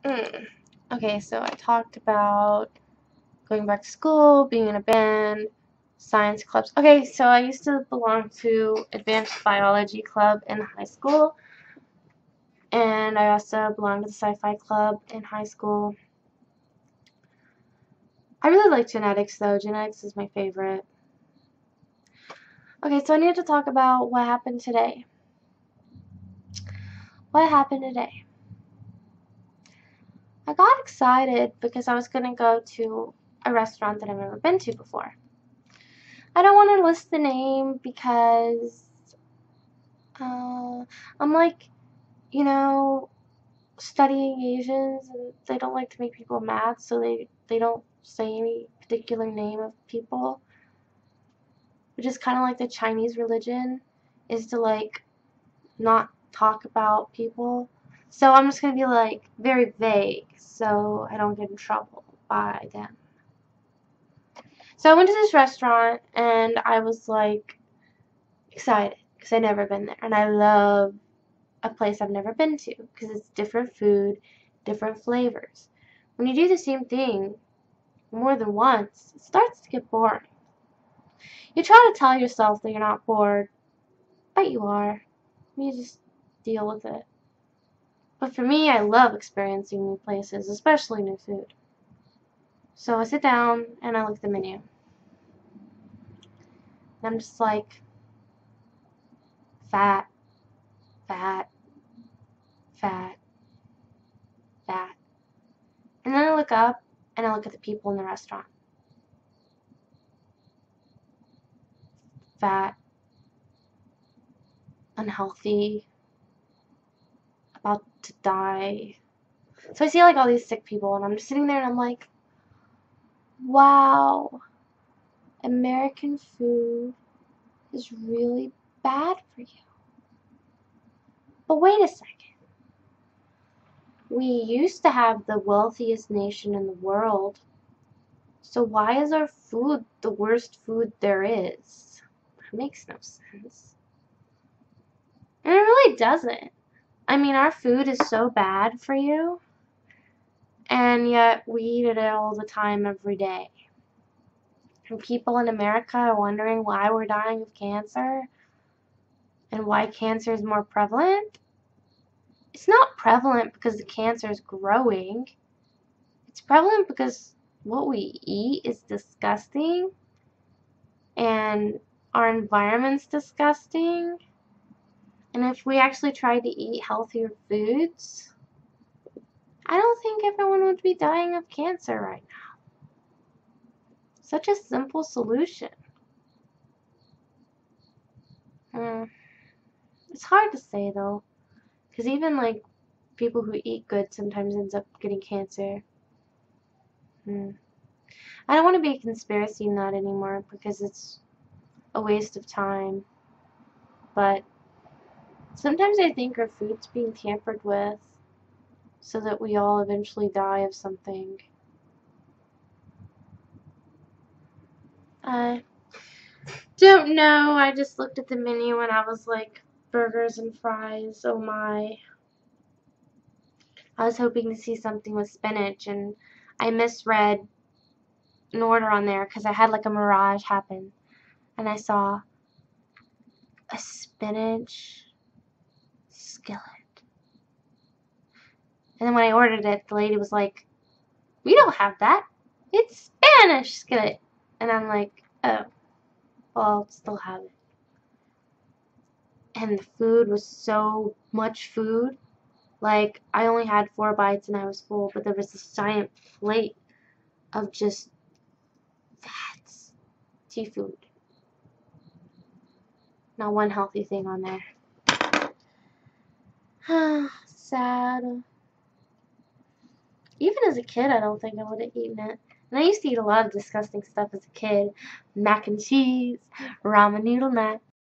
Mm. Okay, so I talked about going back to school, being in a band, science clubs. Okay, so I used to belong to advanced biology club in high school, and I also belonged to the sci-fi club in high school. I really like genetics though. Genetics is my favorite. Okay, so I need to talk about what happened today. What happened today? I got excited because I was going to go to a restaurant that I've never been to before. I don't want to list the name because I'm like, you know, studying Asians and they don't like to make people mad, so they don't say any particular name of people, which is kind of like the Chinese religion, is to like not talk about people. So I'm just gonna be like very vague so I don't get in trouble by them. So I went to this restaurant and I was like excited because I'd never been there, and I love a place I've never been to because it's different food, different flavors. When you do the same thing more than once, it starts to get boring. You try to tell yourself that you're not bored, but you are. You just deal with it. But for me, I love experiencing new places, especially new food. So I sit down and I look at the menu. And I'm just like, fat, fat, fat, fat. And then I look up and I look at the people in the restaurant. Fat, unhealthy, about to die. So I see like all these sick people and I'm just sitting there and I'm like, wow, American food is really bad for you. But wait a second. We used to have the wealthiest nation in the world. So why is our food the worst food there is? That makes no sense. And it really doesn't. I mean, our food is so bad for you, and yet we eat it all the time every day. And people in America are wondering why we're dying of cancer and why cancer is more prevalent. It's not prevalent because the cancer is growing. It's prevalent because what we eat is disgusting and our environment's disgusting. And if we actually tried to eat healthier foods, I don't think everyone would be dying of cancer right now. Such a simple solution. It's hard to say though, because even like people who eat good sometimes ends up getting cancer. I don't want to be a conspiracy nut anymore because it's a waste of time. But sometimes I think our food's being tampered with so that we all eventually die of something. I don't know. I just looked at the menu and I was like, burgers and fries, oh my. I was hoping to see something with spinach and I misread an order on there because I had like a mirage happen. And I saw a spinach skillet. And then when I ordered it, the lady was like, we don't have that. It's Spanish skillet. And I'm like, oh, well, I'll still have it. And the food was so much food. Like, I only had 4 bites and I was full, but there was this giant plate of just fats, seafood. Not one healthy thing on there. Sad. Even as a kid, I don't think I would have eaten it. And I used to eat a lot of disgusting stuff as a kid. Mac and cheese, ramen noodle nuts,